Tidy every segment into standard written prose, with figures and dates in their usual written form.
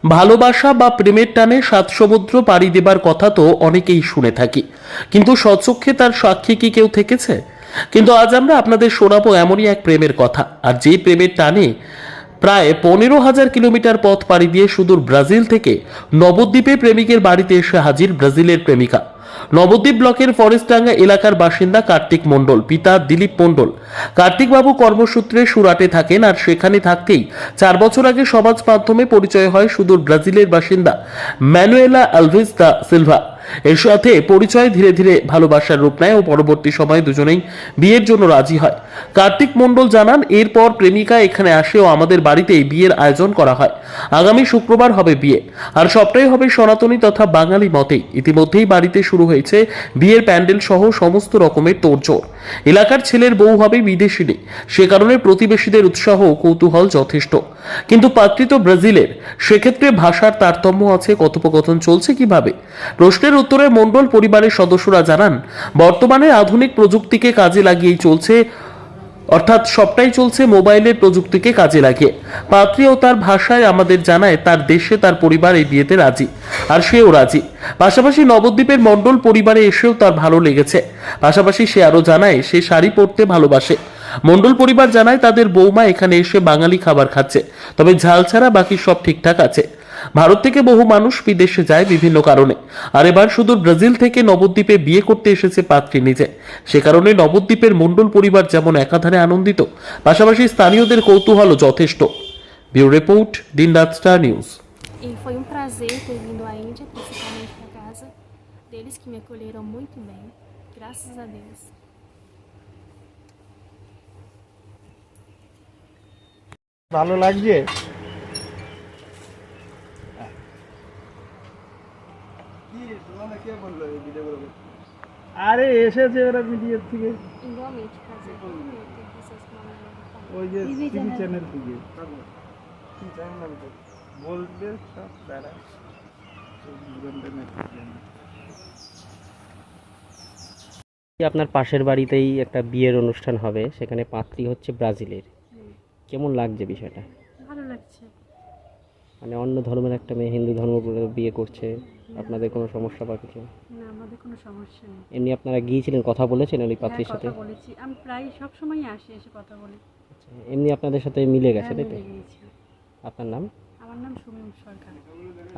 ভালোবাসা বা প্রেমের টানে সাত সমুদ্র পাড়ি দেবার কথা তো অনেকেই শুনে থাকি, কিন্তু স্বচক্ষে তার সাক্ষী কি কেউ থেকেছে? কিন্তু আজ আমরা আপনাদের শোনাবো এমনই এক প্রেমের কথা, আর যে প্রেমের টানে প্রায় 15,000 কিলোমিটার পথ পাড়ি দিয়ে সুদূর ব্রাজিল থেকে নবদ্বীপে প্রেমিকের বাড়িতে এসে হাজির ব্রাজিলের প্রেমিকা। নবদ্বীপ ব্লকের ফরেস্টডাঙ্গা এলাকার বাসিন্দা কার্তিক মণ্ডল, পিতা দিলীপ মণ্ডল। কার্তিকবাবু কর্মসূত্রে সুরাটে থাকেন, আর সেখানে থাকতেই 4 বছর আগে সমাজ মাধ্যমে পরিচয় হয় সুদূর ব্রাজিলের বাসিন্দা ম্যানুয়েলা আলভেজ দা সিলভা। এর সাথে পরিচয় ধীরে ধীরে ভালোবাসার রূপ নেয় ও পরবর্তী সময়ে দুজনেই বিয়ের জন্য রাজি হয়। কার্তিক মণ্ডল জানান, এরপর প্রেমিকা এখানে আসে ও আমাদের বাড়িতেই বিয়ের আয়োজন করা হয়। আগামী শুক্রবার হবে বিয়ে, আর সবটাই হবে সনাতনী তথা বাঙালি মতেই। ইতিমধ্যেই বাড়িতে শুরু হয়েছে বিয়ের প্যান্ডেল সহ সমস্ত রকমের তোড়জোড়। এলাকার ছেলের বউ হবে বিদেশিনী, সে কারণে প্রতিবেশীদের উৎসাহ ও কৌতূহল যথেষ্ট। কিন্তু পাত্রী তো ব্রাজিলের, সেক্ষেত্রে ভাষার তারতম্য আছে, কথোপকথন চলছে কিভাবে? প্রশ্নের উত্তরে মণ্ডল পরিবারের সদস্যরা জানান, বর্তমানে আধুনিক প্রযুক্তিকে কাজে লাগিয়েই চলছে, অর্থাৎ সবটাই চলছে মোবাইলের প্রযুক্তিকে কাজে লাগিয়ে। পাত্রী ও তার ভাষায় আমাদের জানায় তার দেশে তার পরিবার এই বিয়েতে রাজি, আর সেও রাজি। পাশাপাশি নবদ্বীপের মণ্ডল পরিবারে এসেও তার ভালো লেগেছে। পাশাপাশি সে আরো জানায় সে শাড়ি পরতে ভালোবাসে। মণ্ডল পরিবার জানায় তাদের বৌমা এখানে এসে বাঙালি খাবার খাচ্ছে, তবে ঝাল ছাড়া বাকি সব ঠিকঠাক আছে। ভারত থেকে বহু মানুষ বিদেশে যায় বিভিন্ন কারণে, আর এবার শুধু ব্রাজিল থেকে নবদ্বীপে বিয়ে করতে এসেছে পাত্রী নিজে। সে কারণে নবদ্বীপের মণ্ডল পরিবার যেমন একাধারে আনন্দিত, পাশাপাশি স্থানীয়দের কৌতূহলও যথেষ্ট। ব্যুরো রিপোর্ট, দিনরাত star news. E foi um prazer ter vindo à Índia, principalmente para casa deles, que me acolheram muito bem, graças a Deus. ভালো লাগছে। আরে এসেছে ওরা মিডিয়ার থেকে, Igualmente, prazer todo meu ter vocês como amigo. ওই যে টিভি চ্যানেল থেকে বলবে সব তারা আপনার পাশের বাড়িতেই একটা বিয়ের অনুষ্ঠান হবে, সেখানে পাত্রী হচ্ছে ব্রাজিলের। কেমন লাগছে বিষয়টা? ভালো লাগছে। মানে অন্য ধর্মের একটা মেয়ে হিন্দু ধর্ম করে বিয়ে করছে, আপনাদের কোনো সমস্যা বা কিছু? না, আমাদের কোনো সমস্যা নেই। এমনি আপনারা গিয়েছিলেন, কথা বলেছেন ওই হ্যাঁ, পাত্রীর সাথে? কথা বলেছি, আমি প্রায় সব সময় আসি, এসে কথা বলি। আচ্ছা, এমনি আপনাদের সাথে মিলে গেছে হ্যাঁ, তাই তো? মিলে গিয়েছি। আপনার নাম? আমার নাম সুমিম সরকার।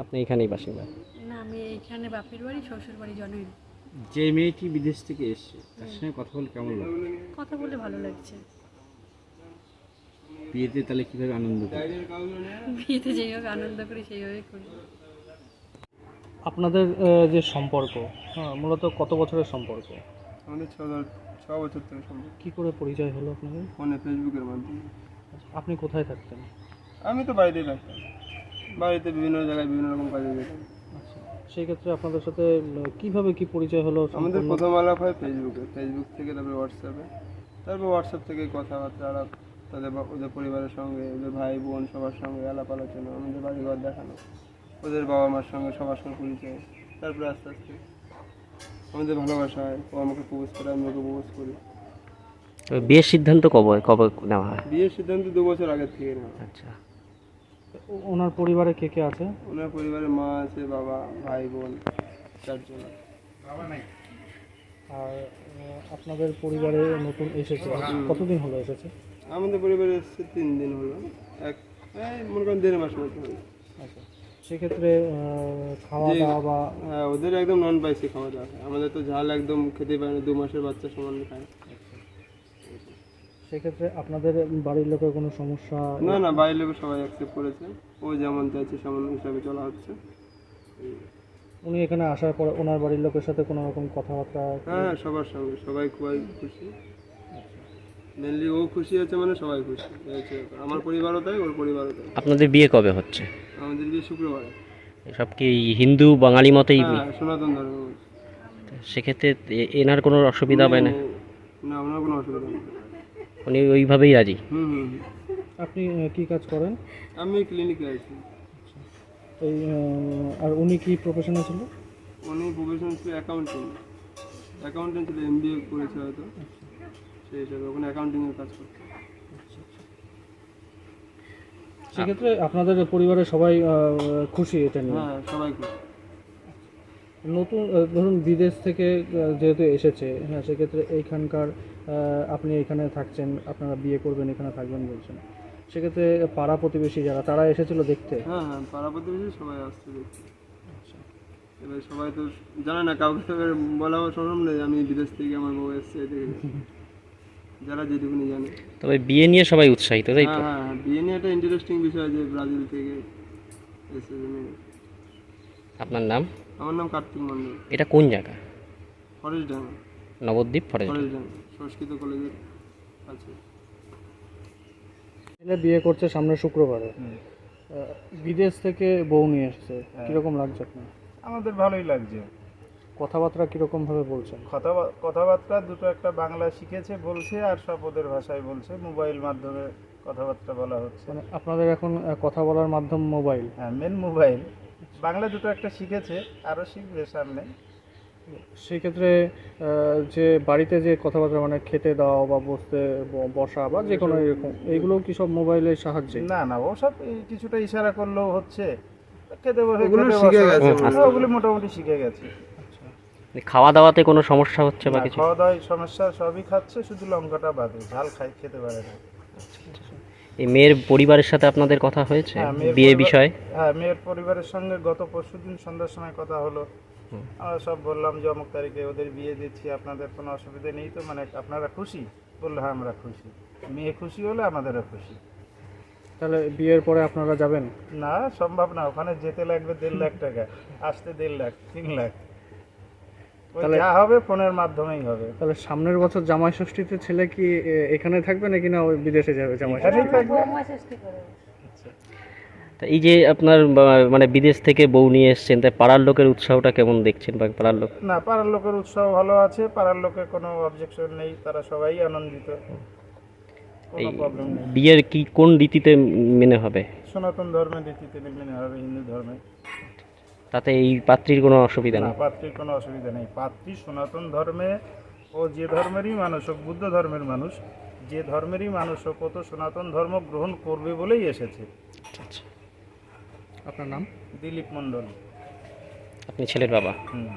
আপনি এখানেই বাসিন্দা? না, আমি এখানে বাপের বাড়ি, শ্বশুর বাড়ি জনই। যে মেয়েটি বিদেশ থেকে এসেছে তার সঙ্গে কথা বলে কেমন লাগে? কথা বলে ভালো লাগছে। বিয়েতে তাহলে কিভাবে আনন্দ করে? বিয়েতে যেভাবে আনন্দ করি সেইভাবেই করি। আপনাদের যে সম্পর্ক, হ্যাঁ, মূলত কত বছরের সম্পর্ক? আমাদের ছ বছর থেকে সম্ভব। কি করে পরিচয় হলো আপনাদের? ফোনে, ফেসবুকের মাধ্যমে। আচ্ছা, আপনি কোথায় থাকতেন? আমি তো বাড়িতেই থাকতাম, বাড়িতে বিভিন্ন জায়গায় বিভিন্ন রকম কাজে যেতাম। আচ্ছা, সেই ক্ষেত্রে আপনাদের সাথে কিভাবে কি পরিচয় হলো? আমাদের সম্পূর্ণ- প্রথম আলাপ হয় ফেসবুকে, ফেসবুক থেকে তারপরে হোয়াটসঅ্যাপে, তারপর হোয়াটসঅ্যাপ থেকে কথাবার্তা আলাপ, ওদের পরিবারের সঙ্গে, ওদের ভাই বোন সবার সঙ্গে আলাপ আলোচনা, আমাদের বাড়িঘর দেখানো, ওদের বাবা মার সঙ্গে সবার সঙ্গে পরিচয়। তারপরে আস্তে আস্তে আমাদের ভালোবাসা হয়, ও আমাকে প্রপোজ করে, আমি ওকে প্রপোজ করি। তবে বিয়ের সিদ্ধান্ত কবে কবে নেওয়া হয়? বিয়ের সিদ্ধান্ত 2 বছর আগের থেকে নেওয়া। আচ্ছা, ওনার পরিবারে কে কে আছে? ওনার পরিবারে মা আছে, বাবা, ভাই বোন, 4 জন। আর আপনাদের পরিবারে নতুন এসেছে, কতদিন হলো এসেছে? আমাদের পরিবারে এসেছে 3 দিন হলো, মনে করেন 1.5 মাস মতো হলো। আচ্ছা, সেক্ষেত্রে খাওয়া যে- দাওয়া বা হ্যাঁ, ওদের একদম নন স্পাইসি খাওয়া দাওয়া হয়। আমাদের তো ঝাল একদম খেতে পারে না, 2 মাসের বাচ্চা সমান খায়। সেক্ষেত্রে আপনাদের বাড়ির লোকের কোনো সমস্যা? না না, বাইরের লোক সবাই অ্যাকসেপ্ট করেছে, ও যেমন চাইছে সেমন হিসাবে চলা হচ্ছে। উনি এখানে আসার পরে ওনার বাড়ির লোকের সাথে কোনো রকম কথাবার্তা? হ্যাঁ, সবার সঙ্গে সবাই খুবই খুশি। মেনলি ও খুশি আছে মানে সবাই খুশি হয়েছে, আমার পরিবারও তাই, ওর পরিবারও তাই। আপনাদের বিয়ে কবে হচ্ছে? আমাদের বিয়ে শুক্রবারে। সব কি হিন্দু বাঙালি মতেই? হ্যাঁ, সনাতন ধর্ম। সেক্ষেত্রে এনার কোনো অসুবিধা হবে না? না, ওনার কোনো অসুবিধা নেই। উনি ওইভাবেই রাজি? হুম হুম হুম। আপনি কি কাজ করেন? আমি ক্লিনিকে আছি। এই আর উনি কি প্রফেশনে ছিল? উনি প্রফেশন ছিল অ্যাকাউন্টেন্ট ছিল, MBA করেছে হয়তো, সেই হিসাবে ওখানে অ্যাকাউন্টিংয়ের কাজ করছে। সেক্ষেত্রে আপনাদের পরিবারের সবাই খুশি এটা নিয়ে? হ্যাঁ, সবাই খুশি। নতুন ধরুন বিদেশ থেকে যেহেতু এসেছে, হ্যাঁ, সেক্ষেত্রে এইখানকার আপনি এখানে থাকছেন, আপনারা বিয়ে করবেন, এখানে থাকবেন বলছেন, সেক্ষেত্রে পাড়া প্রতিবেশী যারা তারা এসেছিল দেখতে? হ্যাঁ হ্যাঁ, পাড়া প্রতিবেশী সবাই আসছে দেখতে। এবার সবাই তো জানে না, কাউকে তো এবার বলা সম্ভব নেই আমি বিদেশ থেকে আমার বউ এসছে দেখে। যারা যেটুকুনি জানে। তবে বিয়ে নিয়ে সবাই উৎসাহিত, তাই তো? হ্যাঁ হ্যাঁ হ্যাঁ, বিয়ে নিয়ে একটা ইন্টারেস্টিং বিষয় যে ব্রাজিল থেকে এসে মেয়ে। আপনার নাম? আমার নাম কার্তিক মন্ডল। এটা কোন জায়গা? ফরেস্ট ডাঙ্গা। নবদ্বীপ ফরেস্ট। ফরেস্ট ডাঙ্গা সংস্কৃত কলেজের আছে। ছেলে বিয়ে করছে সামনে শুক্রবারে, বিদেশ থেকে বউ নিয়ে এসেছে, কিরকম লাগছে আপনার? আমাদের ভালোই লাগছে। কথাবার্তা কিরকম ভাবে বলছেন? কথাবার্তা দুটো একটা বাংলা শিখেছে বলছে, আর সব ওদের ভাষায় বলছে, মোবাইল মাধ্যমে কথাবার্তা বলা হচ্ছে। মানে আপনাদের এখন কথা বলার মাধ্যম মোবাইল? হ্যাঁ, মেন মোবাইল। বাংলা দুটো একটা শিখেছে, আরও শিখবে সামনে। সেক্ষেত্রে যে বাড়িতে যে কথাবার্তা মানে খেতে দেওয়া বা বসা বা যে কোনো এরকম, এইগুলো কি সব মোবাইলের সাহায্যে? না না, ওসব কিছুটা ইশারা করলেও হচ্ছে। খেতে বসে ওগুলো খেতে শিখে বসা, গেছে হ্যাঁ, ওগুলো মোটামুটি শিখে গেছে। খাওয়া দাওয়াতে কোনো সমস্যা হচ্ছে বা না, কিছু? খাওয়া দাওয়ায় সমস্যা সবই খাচ্ছে, শুধু লঙ্কাটা বাদে, ঝাল খেতে পারে না। এই মেয়ের পরিবারের সাথে আপনাদের কথা হয়েছে হ্যাঁ, মেয়ের বিয়ে পরিবার- বিষয়ে? হ্যাঁ, মেয়ের পরিবারের সঙ্গে গত পরশুদিন সন্ধ্যার সময় কথা হলো। আমরা সব বললাম যে অমুক তারিখে ওদের বিয়ে দিচ্ছি, আপনাদের কোনো অসুবিধা নেই তো, মানে আপনারা খুশি? বললো হ্যাঁ আমরা খুশি। মেয়ে খুশি হলে আমাদেরও খুশি। তাহলে বিয়ের পরে আপনারা যাবেন? না, সম্ভব না, ওখানে যেতে লাগবে 1.5 লাখ টাকা, আসতে 1.5 লাখ, 3 লাখ। ওই তাহলে- যা হবে ফোনের মাধ্যমেই হবে। তাহলে সামনের বছর জামাই ষষ্ঠীতে ছেলে কি এখানে থাকবে নাকি না ওই বিদেশে যাবে জামাই ষষ্ঠী? এখানেই থাকবে। তা এই যে আপনার মানে বিদেশ থেকে বউ নিয়ে এসছেন, তাই পাড়ার লোকের উৎসাহটা কেমন দেখছেন বা পাড়ার লোক? না, পাড়ার লোকের উৎসাহ ভালো আছে, পাড়ার লোকের কোনো অবজেকশন নেই, তারা সবাই আনন্দিত, এই কোনো প্রবলেম নেই। বিয়ের কি কোন রীতিতে মেনে হবে? সনাতন ধর্মের রীতিতে মেনে হবে, হিন্দু ধর্মে। তাতে এই পাত্রীর কোনো অসুবিধা না, নেই? পাত্রীর কোনো অসুবিধা নেই। পাত্রী সনাতন ধর্মে, ও যে ধর্মেরই মানুষ হোক, বুদ্ধ ধর্মের মানুষ, যে ধর্মেরই মানুষ হোক, ও তো সনাতন ধর্ম গ্রহণ করবে বলেই এসেছে। আচ্ছা, আপনার নাম? দিলীপ মণ্ডল। আপনি ছেলের বাবা? হুম।